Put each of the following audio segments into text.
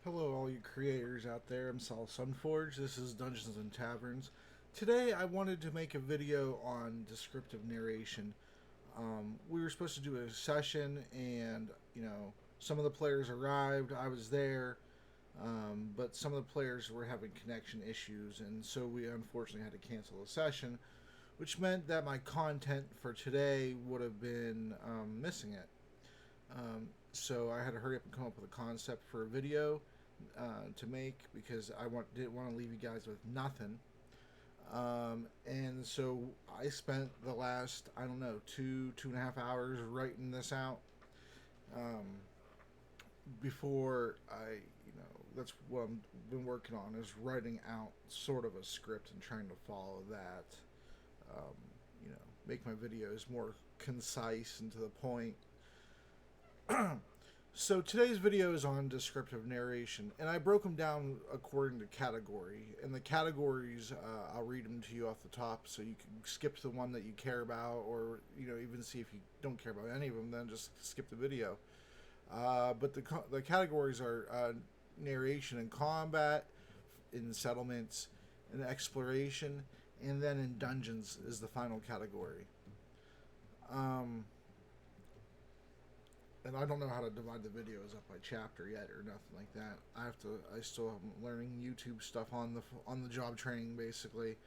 Hello, all you creators out there. I'm Saul Sunforge. This is Dungeons and Taverns. Today, I wanted to make a video on descriptive narration. We were supposed to do a session, and some of the players arrived. I was there, but some of the players were having connection issues, and so we unfortunately had to cancel the session, which meant that my content for today would have been missing it. So I had to hurry up and come up with a concept for a video to make because didn't want to leave you guys with nothing. And so I spent the last, I don't know, 2.5 hours writing this out. Um, Before that's what I've been working on, is writing out sort of a script and trying to follow that. Um, make my videos more concise and to the point. So today's video is on descriptive narration, and I broke them down according to category. And the categories, I'll read them to you off the top, so you can skip to the one that you care about, or even see if you don't care about any of them, then just skip the video. But the categories are narration and combat, in settlements, in exploration, and then in dungeons is the final category. And I don't know how to divide the videos up by chapter yet or nothing like that. I still am learning YouTube stuff on the job training, basically,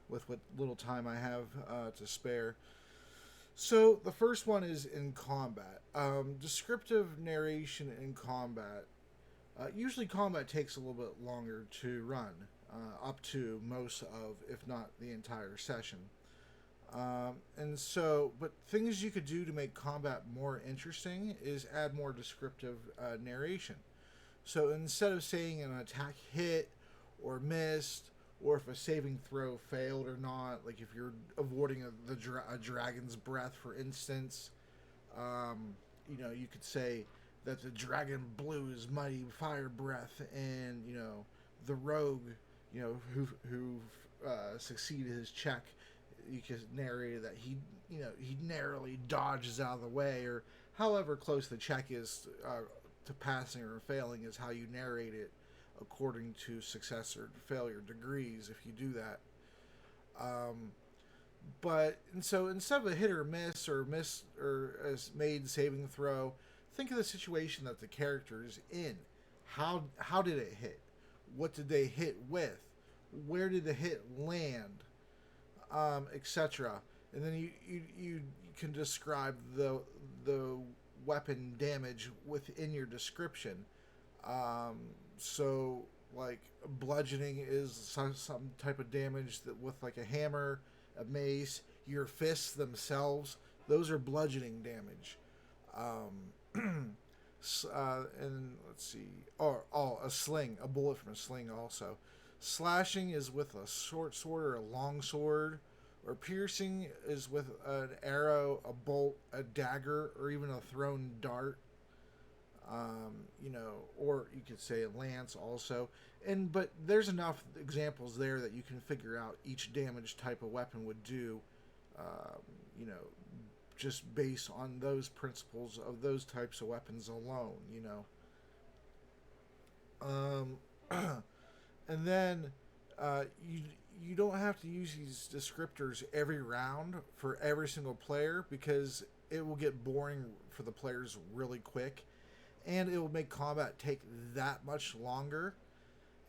with what little time I have to spare. So the first one is in combat. Descriptive narration in combat. Usually combat takes a little bit longer to run, up to most of, if not the entire session. But things you could do to make combat more interesting is add more descriptive narration. So instead of saying an attack hit or missed, or if a saving throw failed or not, like if you're avoiding a dragon's breath, for instance, you could say that the dragon blew his mighty fire breath, and the rogue, who succeeded his check, you could narrate that he narrowly dodges out of the way, or however close the check is to passing or failing is how you narrate it, according to success or failure degrees, if you do that. So instead of a hit or miss, or a made saving throw, think of the situation that the character is in. How did it hit? What did they hit with? Where did the hit land? Etc. And then you can describe the weapon damage within your description. So like bludgeoning is some type of damage that with like a hammer, a mace, your fists themselves. Those are bludgeoning damage. And let's see. A sling, a bullet from a sling also. Slashing is with a short sword or a long sword, or piercing is with an arrow, a bolt, a dagger, or even a thrown dart. Or you could say a lance also. But there's enough examples there that you can figure out each damage type of weapon would do. Just based on those principles of those types of weapons alone. And then you don't have to use these descriptors every round for every single player, because it will get boring for the players really quick, and it will make combat take that much longer.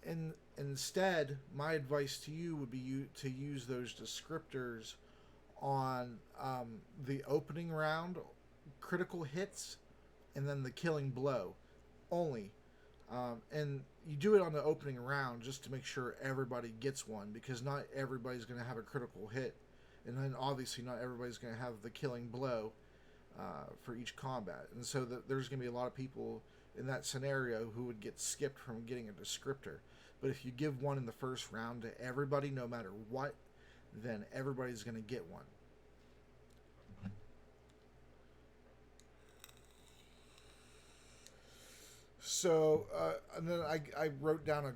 And instead, my advice to you would be to use those descriptors on the opening round, critical hits, and then the killing blow only. And you do it on the opening round just to make sure everybody gets one, because not everybody's going to have a critical hit, and then obviously not everybody's going to have the killing blow for each combat. And so there's going to be a lot of people in that scenario who would get skipped from getting a descriptor. But if you give one in the first round to everybody, no matter what, then everybody's going to get one. So, and then I wrote down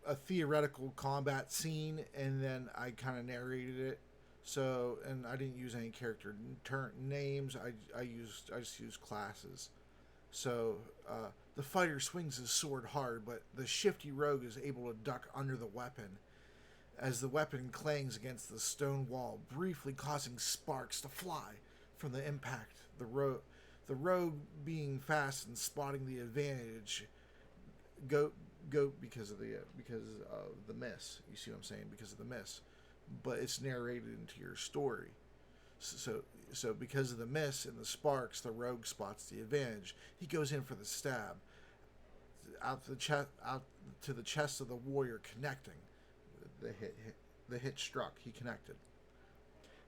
a theoretical combat scene, and then I kind of narrated it. So, and I didn't use any character names. I just used classes. So, The fighter swings his sword hard, but the shifty rogue is able to duck under the weapon as the weapon clangs against the stone wall, briefly causing sparks to fly from the impact. The rogue, being fast and spotting the advantage, go because of the miss. You see what I'm saying? Because of the miss, but it's narrated into your story. So because of the miss and the sparks, the rogue spots the advantage. He goes in for the stab out to the chest of the warrior, connecting. The hit struck. He connected.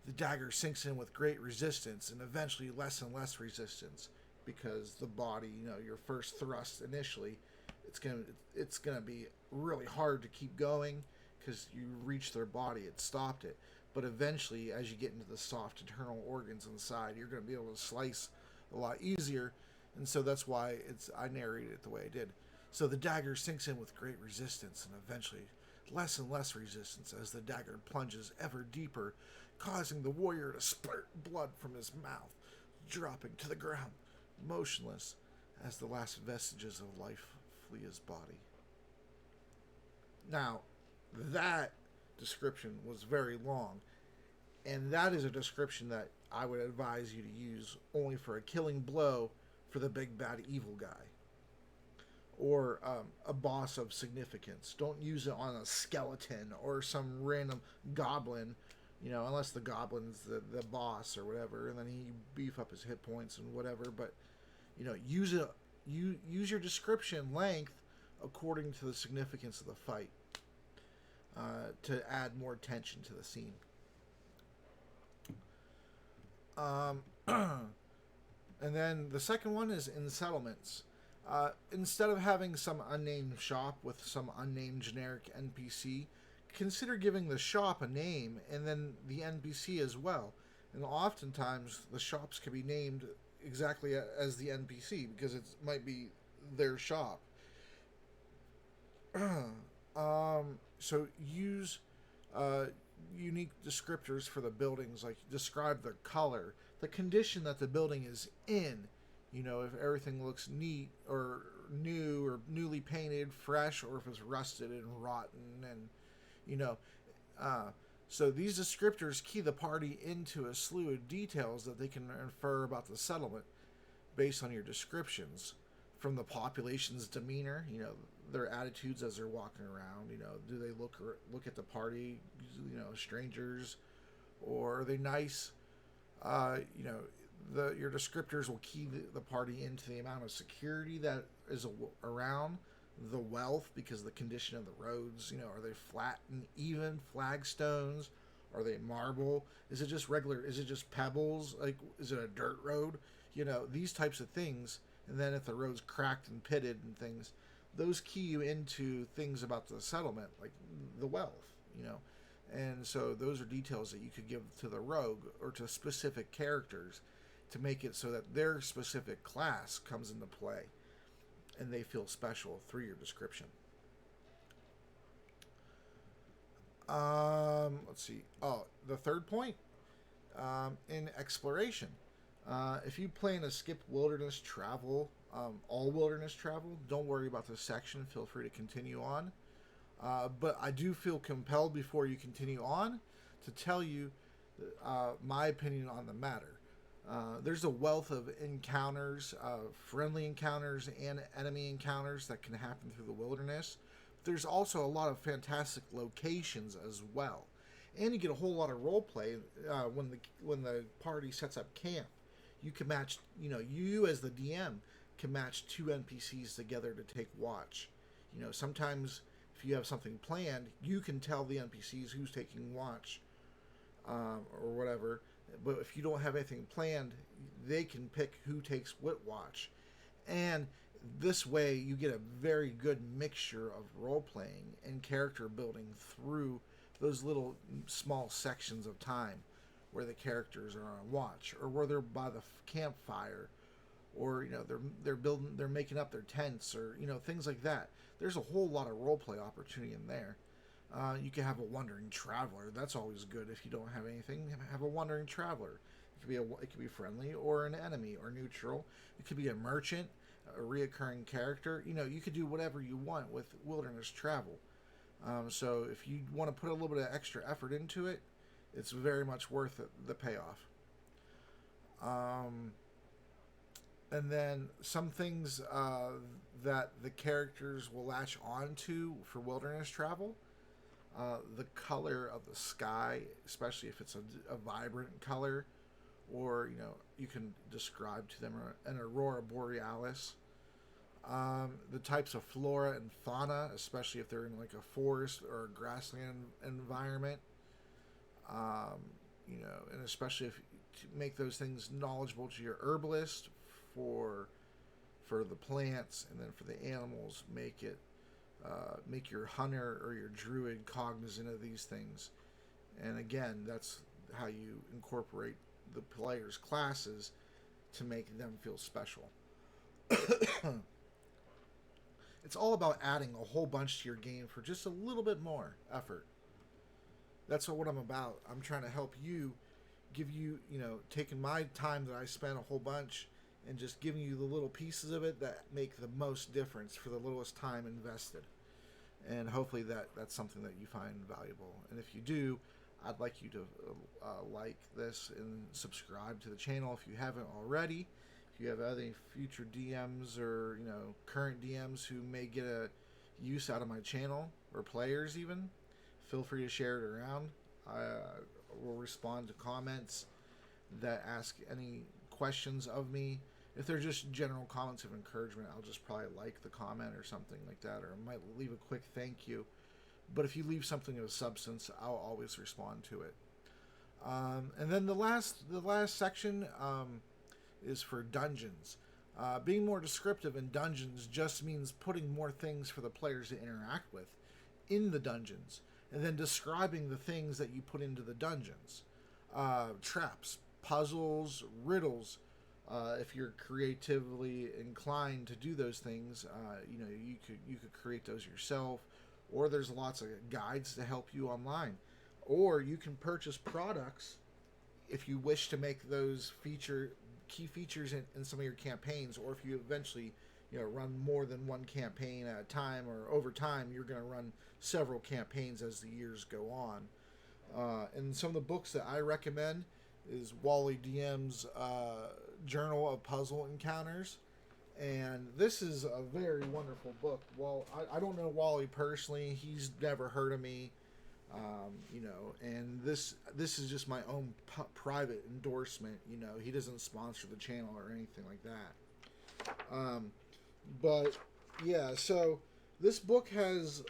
The dagger sinks in with great resistance, and eventually less and less resistance, because the body, your first thrust initially, it's gonna be really hard to keep going because you reach their body, it stopped it. But eventually, as you get into the soft internal organs inside, you're gonna be able to slice a lot easier, and so that's why I narrated it the way I did. So the dagger sinks in with great resistance, and eventually less and less resistance as the dagger plunges ever deeper, causing the warrior to spurt blood from his mouth, dropping to the ground, motionless as the last vestiges of life flee his body. Now, that description was very long, and that is a description that I would advise you to use only for a killing blow for the big bad evil guy, or a boss of significance. Don't use it on a skeleton or some random goblin, unless the goblin's the boss or whatever, and then he beef up his hit points and whatever. But use it. Use your description length according to the significance of the fight, to add more tension to the scene. And then the second one is in settlements. Instead of having some unnamed shop with some unnamed generic NPC, consider giving the shop a name and then the NPC as well. And oftentimes the shops can be named exactly as the NPC because it might be their shop. So use unique descriptors for the buildings, like describe the color, the condition that the building is in. If everything looks neat or new or newly painted, fresh, or if it's rusted and rotten, and so these descriptors key the party into a slew of details that they can infer about the settlement based on your descriptions, from the population's demeanor, their attitudes as they're walking around. Do they look at the party, strangers, or are they nice? Your descriptors will key the party into the amount of security that is around, the wealth, because the condition of the roads. Are they flat and even flagstones? Are they marble? Is it just regular? Is it just pebbles? Like, is it a dirt road? These types of things. And then if the road's cracked and pitted and things, those key you into things about the settlement, like the wealth. And so those are details that you could give to the rogue or to specific characters to make it so that their specific class comes into play and they feel special through your description. Let's see. Oh, the third point, in exploration. If you plan to skip wilderness travel, all wilderness travel, don't worry about this section. Feel free to continue on. But I do feel compelled before you continue on to tell you my opinion on the matter. There's a wealth of encounters, friendly encounters and enemy encounters that can happen through the wilderness. There's also a lot of fantastic locations as well, and you get a whole lot of role play when the party sets up camp. You can match, you as the DM can match two NPCs together to take watch. Sometimes if you have something planned, you can tell the NPCs who's taking watch, or whatever. But if you don't have anything planned, they can pick who takes what watch. And this way you get a very good mixture of role-playing and character building through those little small sections of time where the characters are on watch, or where they're by the campfire, or they're making up their tents, or things like that. There's a whole lot of role-play opportunity in there. You can have a wandering traveler. That's always good. If you don't have anything, have a wandering traveler. It could be friendly or an enemy or neutral. It could be a merchant. a reoccurring character, you could do whatever you want with wilderness travel. So if you want to put a little bit of extra effort into it, it's very much worth it, the payoff. Um, and then some things that the characters will latch onto for wilderness travel. The color of the sky, especially if it's a vibrant color, or you can describe to them an aurora borealis. The types of flora and fauna, especially if they're in like a forest or a grassland environment. Um, and especially if to make those things knowledgeable to your herbalist for the plants, and then for the animals, make your hunter or your druid cognizant of these things. And again, that's how you incorporate the players' classes to make them feel special. It's all about adding a whole bunch to your game for just a little bit more effort. That's what I'm about. I'm trying to help you, give you, taking my time that I spent a whole bunch and just giving you the little pieces of it that make the most difference for the littlest time invested. And hopefully that's something that you find valuable. And if you do, I'd like you to like this and subscribe to the channel if you haven't already. If you have any future DMs or current DMs who may get a use out of my channel, or players even, feel free to share it around. I will respond to comments that ask any questions of me. If they're just general comments of encouragement, I'll just probably like the comment or something like that, or I might leave a quick thank you. But if you leave something of substance, I'll always respond to it. And then the last section is for dungeons. Being more descriptive in dungeons just means putting more things for the players to interact with in the dungeons, and then describing the things that you put into the dungeons. Traps, puzzles, riddles. If you're creatively inclined to do those things, you could create those yourself, or there's lots of guides to help you online, or you can purchase products if you wish to make those key features in some of your campaigns, or if you eventually run more than one campaign at a time, or over time you're going to run several campaigns as the years go on. And some of the books that I recommend is Wally DM's Journal of Puzzle Encounters. And this is a very wonderful book. Well, I don't know Wally personally. He's never heard of me. And this is just my own private endorsement. He doesn't sponsor the channel or anything like that. But yeah, so this book has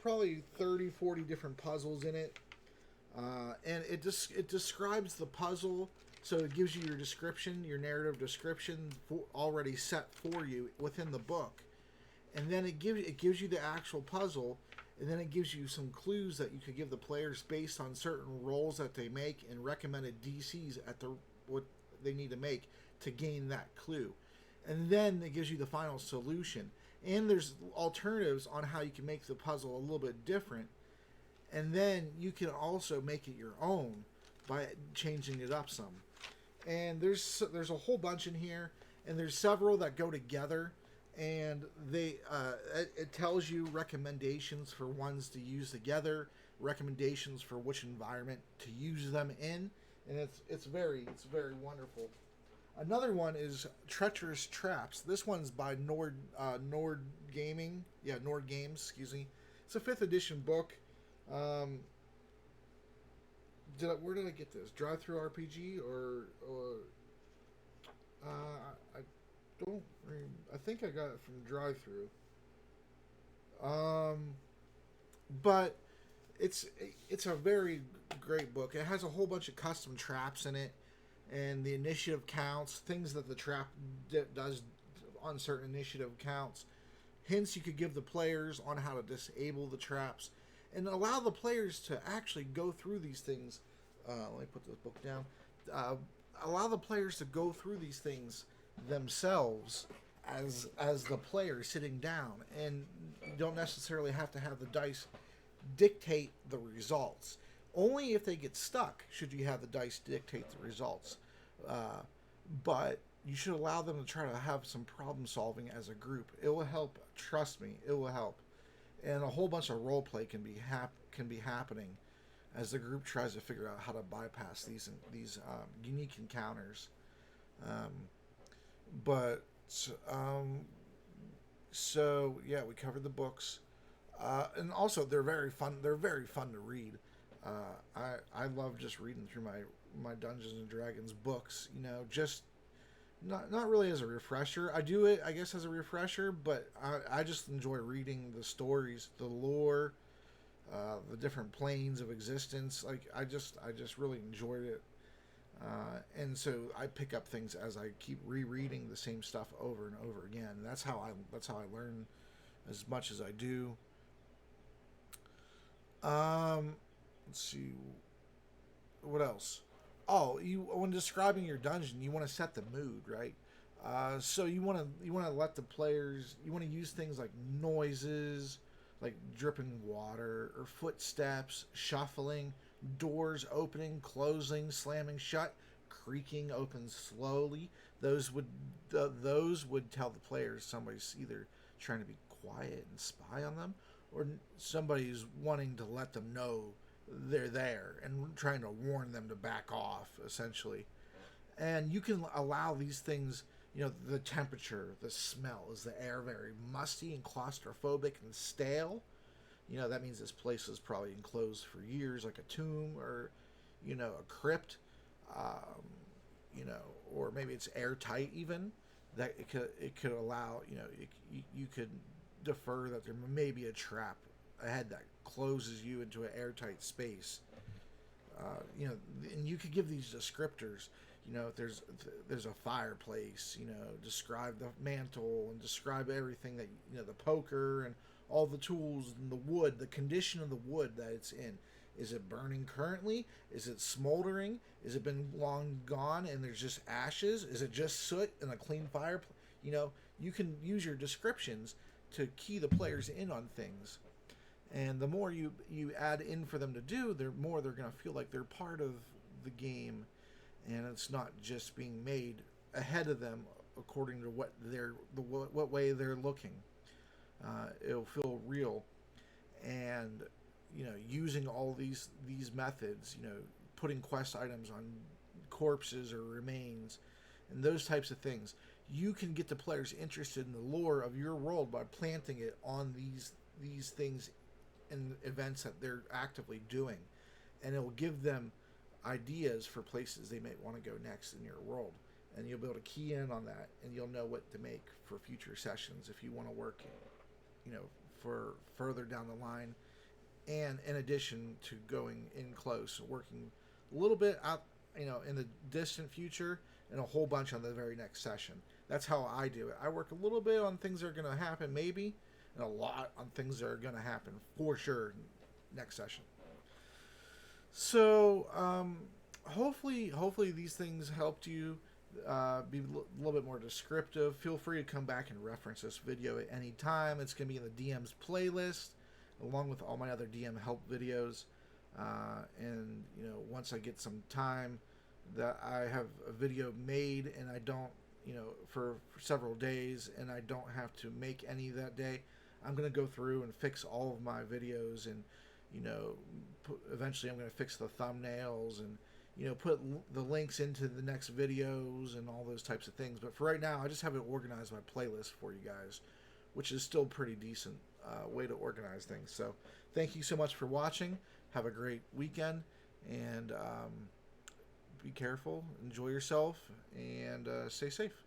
probably 30-40 different puzzles in it. And it describes the puzzle, so it gives you your description, your narrative description already set for you within the book, and then it gives you the actual puzzle, and then it gives you some clues that you could give the players based on certain rolls that they make and recommended DCs at what they need to make to gain that clue, and then it gives you the final solution, and there's alternatives on how you can make the puzzle a little bit different. And then you can also make it your own by changing it up some. And there's a whole bunch in here, and there's several that go together, and it tells you recommendations for ones to use together, recommendations for which environment to use them in, and it's very wonderful. Another one is Treacherous Traps. This one's by Nord Gaming. Yeah, Nord Games, excuse me. It's a 5th edition book. Where did I get this? Drive-through RPG or I don't remember. I think I got it from Drive-through. But it's a very great book. It has a whole bunch of custom traps in it, and the initiative counts, things that the trap does on certain initiative counts. Hints you could give the players on how to disable the traps, and allow the players to actually go through these things. Let me put this book down. Allow the players to go through these things themselves as the player sitting down, and you don't necessarily have to have the dice dictate the results. Only if they get stuck should you have the dice dictate the results. But you should allow them to try to have some problem solving as a group. It will help. Trust me, it will help. And a whole bunch of role play can be happening as the group tries to figure out how to bypass these unique encounters. Um, but um, so yeah, we covered the books, and also they're very fun. They're very fun to read. I love just reading through my Dungeons and Dragons books. You know, just not really as a refresher. I do it, I guess, as a refresher, but I just enjoy reading the stories, the lore, the different planes of existence. Like I just really enjoyed it, and so I pick up things as I keep rereading the same stuff over and over again. That's how I learn as much as I do. Let's see what else. Oh, you when describing your dungeon, you want to set the mood, right? So you want to let the players you want to use things like noises, like dripping water or footsteps, shuffling, doors opening, closing, slamming shut, creaking open slowly. Those would those would tell the players somebody's either trying to be quiet and spy on them, or somebody's wanting to let them know they're there and trying to warn them to back off, essentially. And you can allow these things, you know, the temperature, the smell. Is the air very musty and claustrophobic and stale? You know, that means this place is probably enclosed for years, like a tomb or, you know, a crypt. Um, you know, or maybe it's airtight even. That it could allow, you know, you could defer that there may be a trap ahead that closes you into an airtight space. You know, and you could give these descriptors. You know, there's a fireplace. You know, describe the mantle and describe everything that you know, the poker and all the tools and the wood, the condition of the wood that it's in. Is it burning currently? Is it smoldering? Is it been long gone and there's just ashes? Is it just soot and a clean fire? You know, you can use your descriptions to key the players in on things. And the more you add in for them to do, the more they're going to feel like they're part of the game, and it's not just being made ahead of them according to what way they're looking. It'll feel real, and you know, using all these methods, you know, putting quest items on corpses or remains, and those types of things, you can get the players interested in the lore of your world by planting it on these things and events that they're actively doing, and it will give them ideas for places they might want to go next in your world, and you'll be able to key in on that, and you'll know what to make for future sessions if you want to work, you know, for further down the line, and in addition to going in close, working a little bit out, you know, in the distant future, and a whole bunch on the very next session. That's how I do it. I work a little bit on things that are going to happen, maybe, and a lot on things that are going to happen for sure next session. So hopefully these things helped you be a little bit more descriptive. Feel free to come back and reference this video at any time. It's going to be in the DM's playlist along with all my other DM help videos. And you know, once I get some time that I have a video made and I don't, you know, for several days and I don't have to make any that day, I'm going to go through and fix all of my videos, and you know, eventually I'm going to fix the thumbnails and, you know, put the links into the next videos and all those types of things. But for right now, I just have it organized my playlist for you guys, which is still pretty decent way to organize things. So thank you so much for watching. Have a great weekend, and be careful, enjoy yourself, and stay safe.